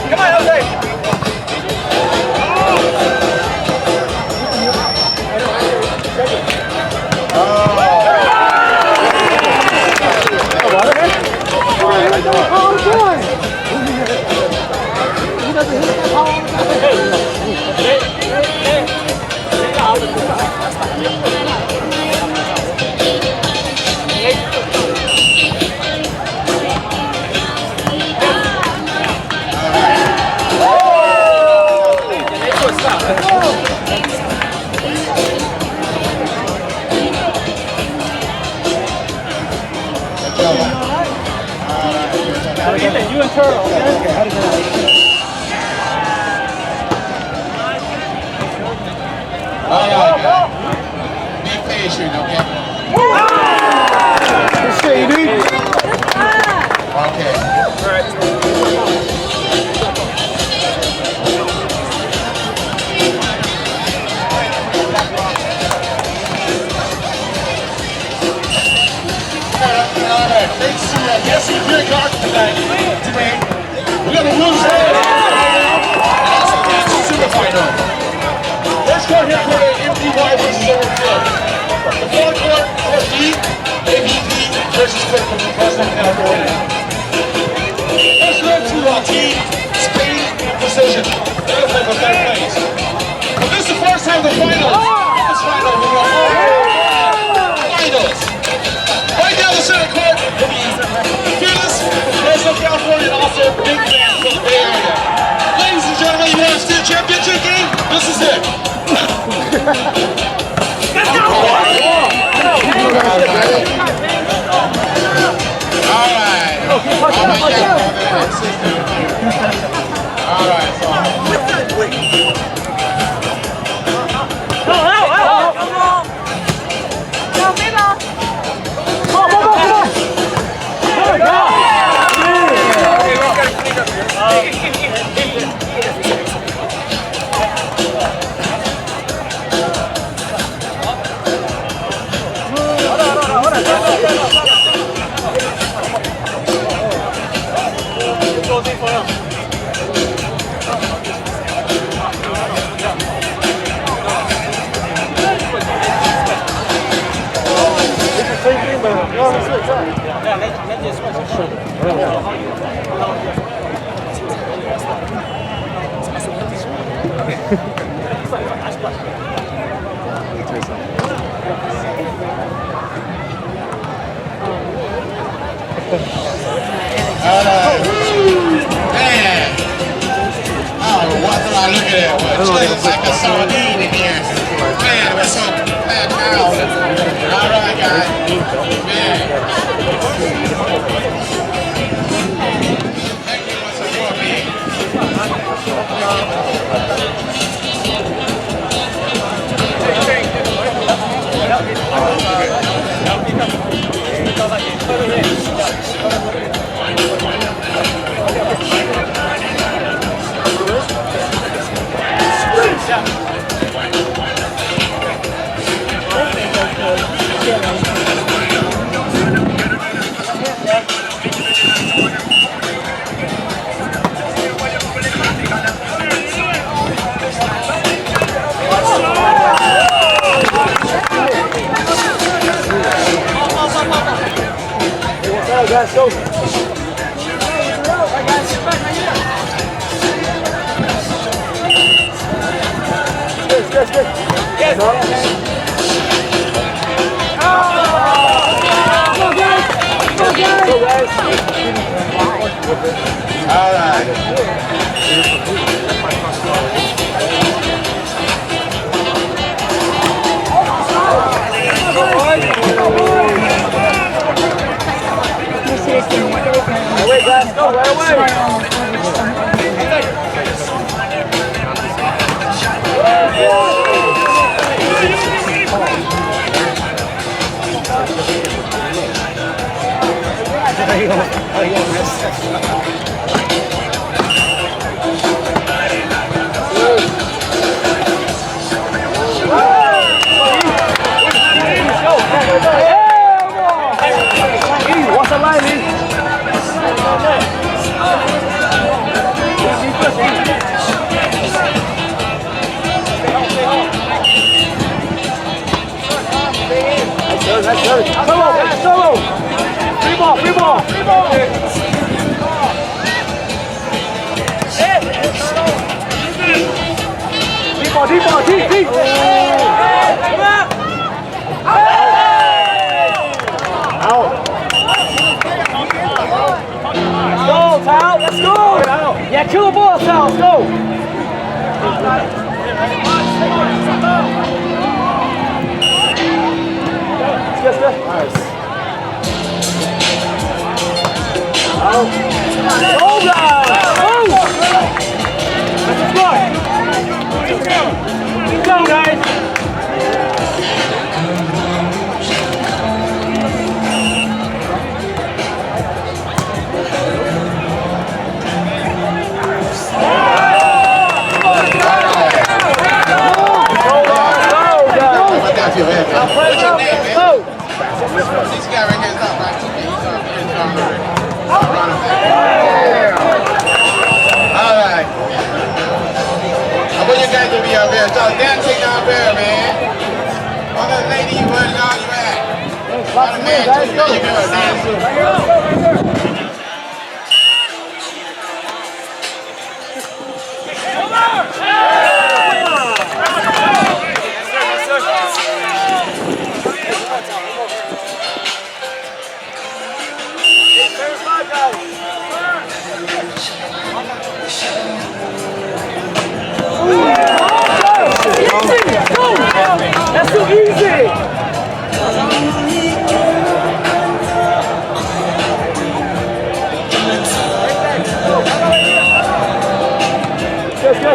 Come on, Jose! Oh, boy! He doesn't hit that ball. You and Turtle, okay? How does All right, be patient, okay? Shady. Okay. All right. Thanks to Jesse Biergart today. We're going to lose it. And also that's the super final. Let's go here for the MDY versus Overfield. The fourth court for D, ABD versus Clifton from President California. Let's go to T, Spain, and Precision. They're going to play for third place. But this is the first time the finals. This final, we're going to finals. Right now, the center court, Fearless, President of California, and also big fan from the Bay Area. Ladies and gentlemen, you want to see a championship game? This is it. Let's go! All right. All right. Man, what do I look at it? Well, it looks like a sardine in here. Man, we're so bad now. All right, guys. Man. Thank you for supporting me. Guys, go. Good. Yes. Go, guys. All right. Wait, guys, go right away. deep ball, deep. Out. Go, Tal, let's go. Yeah, kill the ball, Tal, let's go. Yes. Nice. Out. Go, guys. Let's go. Keep going, guys. What's your name, man? This guy right here is not right. He's running back. All right. I want you guys to be up here. Start dancing up here, man. All the lady, where's all you at? All the man, too. There you go. Dance too. That's too easy! Good.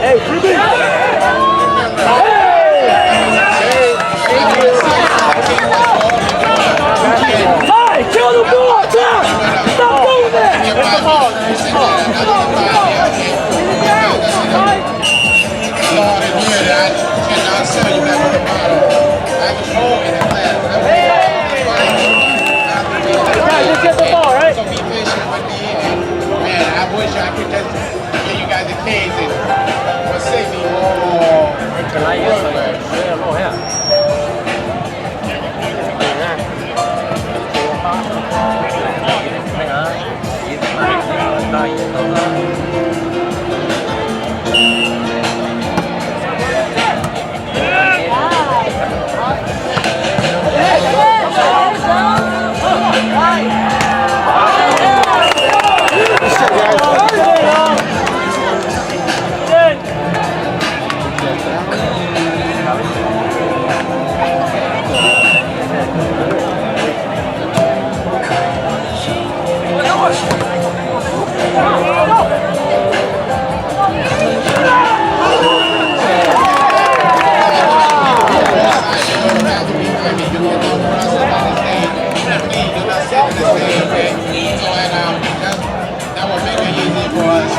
Hey, Ruby! Hey, kill the ball, Tom! Stop doing that! Just get the ball, right? So be patient with me, and man, I wish I could just give you guys a case and save me. That will make it easy for us.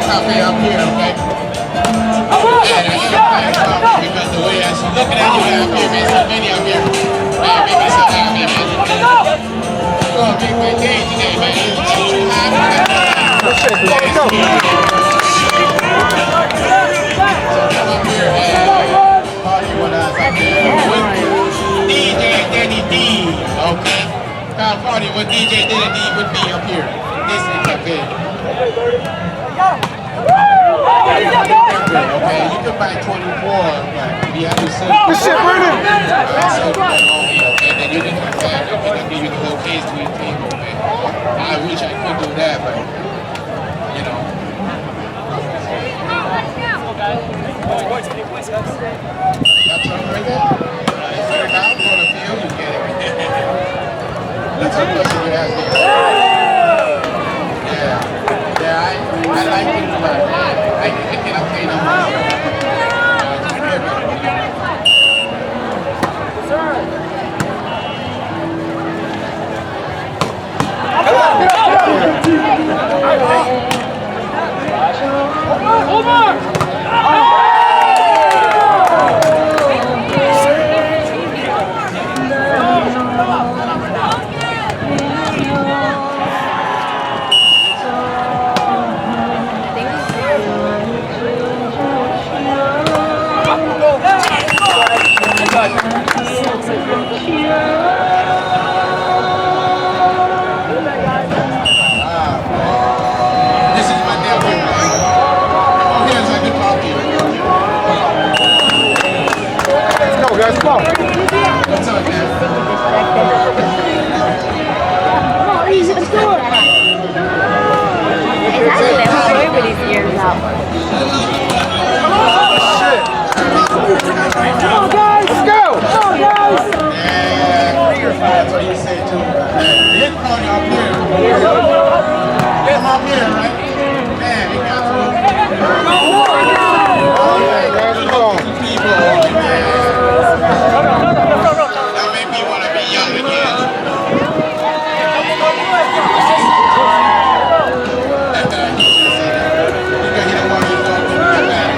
Cafe up here, okay? And I because the way I'm looking at you up here, man, so many up here. Man, make me so happy, man. Go on, big man, day today, man. It's too hot. So come up here and party with us up here with DJ Danny D, okay? Come party with DJ Danny D with me up here. This is okay. Okay, you can buy 24, but we have to sell. This shit burning! Okay, then you can come back and I'll give you the whole case to eat table, man. I wish I could do that, but, you know. Y'all trying to bring it? If you're not going to feel, you get it. That's a question you ask me. Yeah, I like it, but I cannot pay no money. This is my nephew. Oh, here's a good coffee. Let's go, guys. Come on. What's up, man? Exactly, I hope everybody's ears out. Come on, guys! Let's go. Come on, guys! Yeah, that's what you say too. You can call you up here. Come up here, right? Man, we got to. Come on. People, man. That made me want to be young again. You can hit one of these dogs and get back.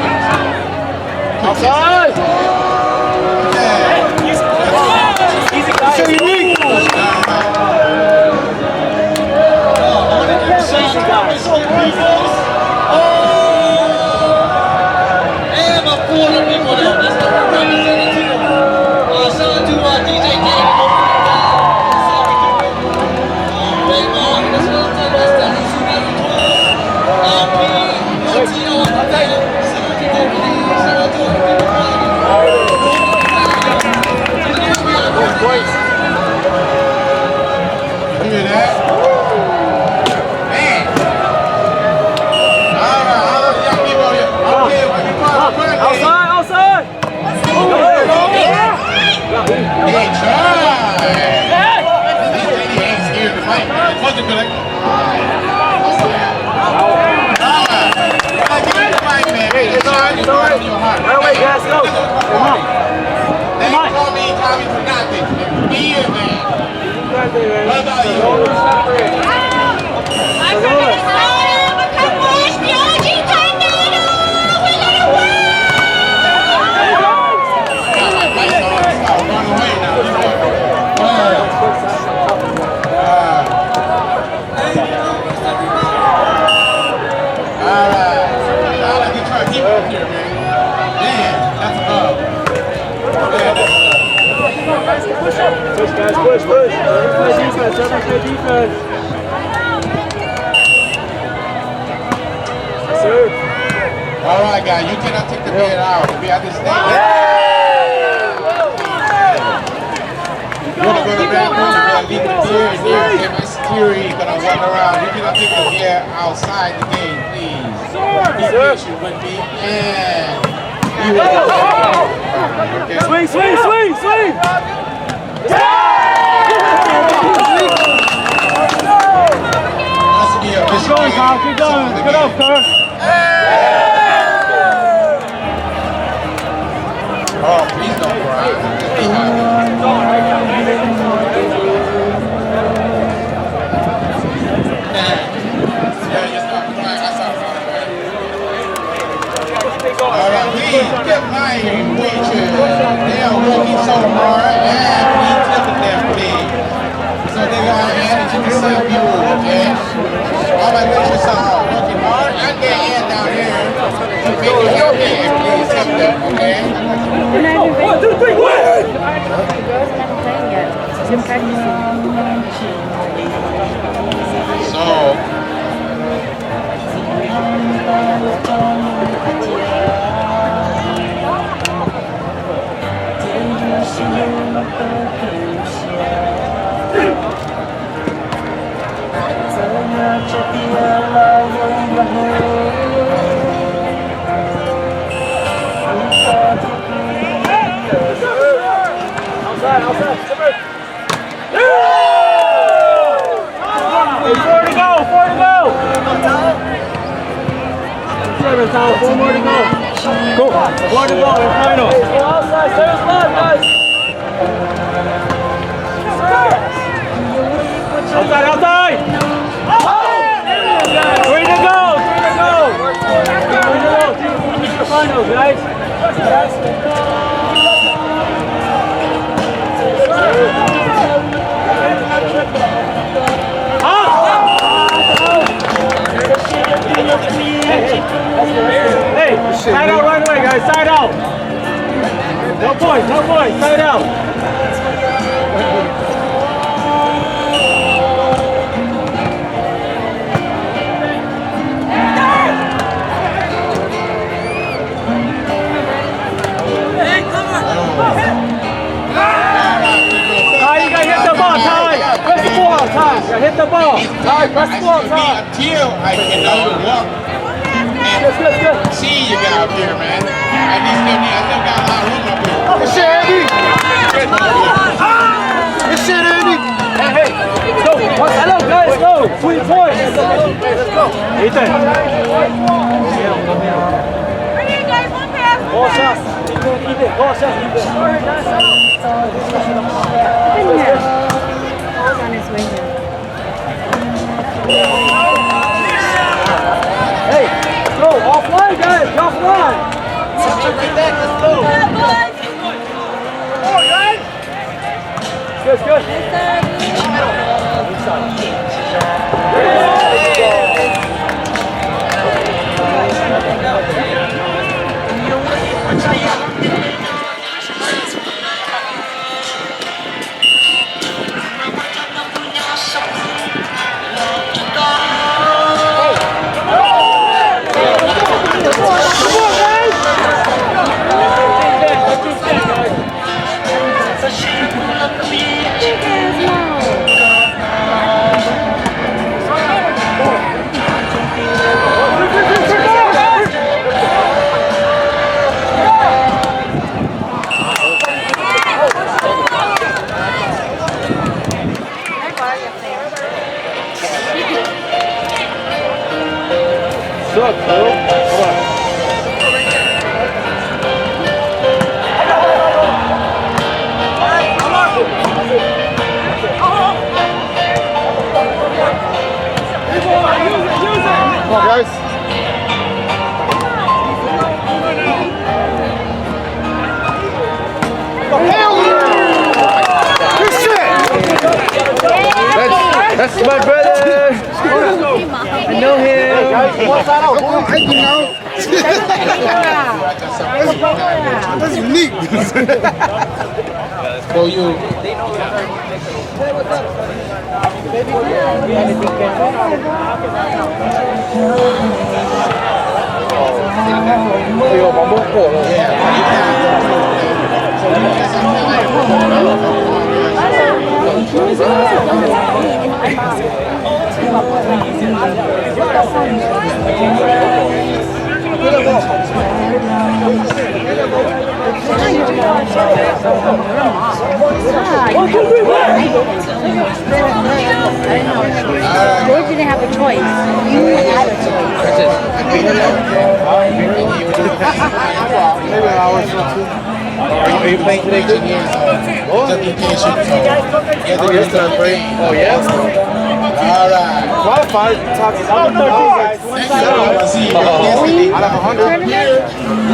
Outside! Yeah. Easy, guys. So unique. And my 400 people there. That's the representative. Shout out to DJ King. Big on. That's what I'm talking about. That's 2012. P. Latino. Shout out to you hear that? Man. All right, young people here. Okay, when you call the birthday. Outside, outside! Hey, try. This lady ain't scared to fight, man. What's it like? Hey, it's all right. It's all right. Right away, guys, go. Come on. They call me Tommy for nothing. Be here, man. What about you? Run away now. All right. Now let me try to keep up here, man. Damn, that's above. Push, guys, push. Play defense, everyone play defense. Yes, sir. All right, guys, you cannot take the bed out. You'll be at this thing. You want to go to the bathroom, you gotta leave the beer in here. Get my security, gonna walk around. You cannot take the beer outside the game, please. Be patient with me. And you will okay. Swing! Must be a Keep going, Kyle, keep going. Good up, Kurt. Oh, please don't cry. Just be happy. Yeah, you stop crying. I stop crying. All right, please get my waitress. They are working so hard. And please tip them, please. So they got an energy to serve you, okay? All my waitresses are working hard and their hand down here to make you happy. And please tip them, okay? One, two, three, win! The girls haven't played yet. She's been practicing. So, Outside. Four to go. 4 more to go. Go. 4 to go in final. Outside, stairs left, guys. Outside. 3 to go. finals, guys. Hey, side out right away, guys. Side out. No points, no points. Side out. You gotta hit the ball, Ty. Press the ball, Ty. You gotta hit the ball. Ty, press the ball, Ty. Until I can walk Good. and see you get out here, man. I still got a lot of room up here. Good shit, Andy. Good shit, Andy. Hey. Go. Hello, guys. Go. 3 points. Hey, let's go. Ethan. Bring it, guys. One pass. Ball shots. Ethan. Ball shots. Ethan. In here. Ball's on his way here. Hey, go. Offline, guys. Offline. Let's go. Good. Come on, guys. Good shit. That's my brother. I know him. That's unique. For you. George didn't have a choice. You had a choice. Maybe an hour or so, too. Are you playing today, Jim? Just in case you Oh, yeah? All right. Qualified. Top 13, guys. See, Out of 100. here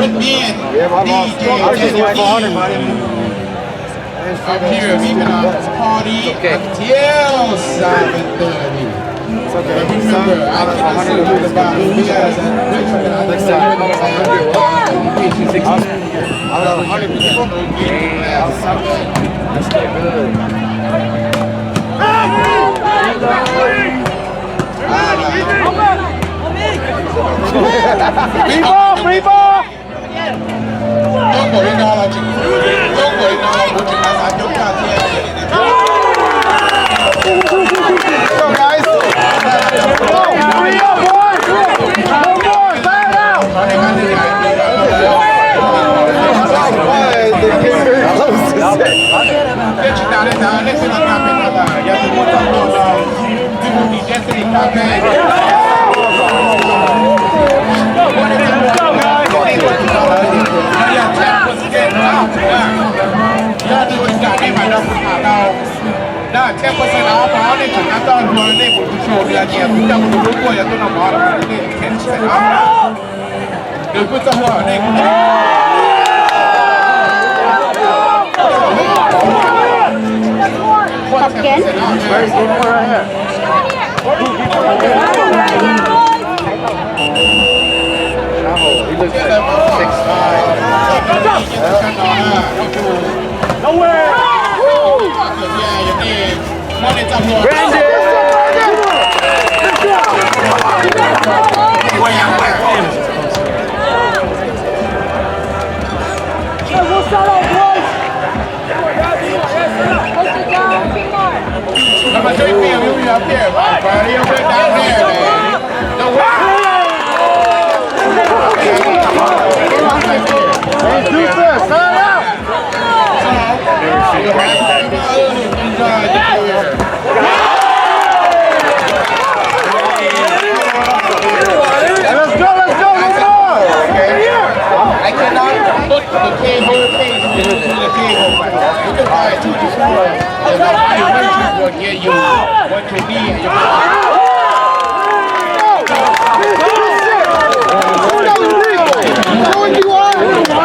with me and Yeah, but I lost. I was just like 400, buddy. I'm here. We gonna party until 7:30. It's okay. Remember, I Out of cannot say 100. this about you guys and Richard. Next time. Out of 100 people. Free ball! Don't worry, no, Go, guys. Go. Hurry up, boy. No more. Fire out. Nah, 10% off all the things I thought you were able to show me again. We don't know what you're going to want to do. 10% off. Do Đừng quên tâm hỏa này. Again? Where's the one right here? He looks like 6'5". Nowhere. Number 3 field, you'll be up there, buddy. You'll be down there, man. No way. Hey, Deuce, sign out! Let's go, let's go, let's go! I cannot put the cable page into the cable. You can buy it 2 to 4. And the value will get you what you need. And Go! Go!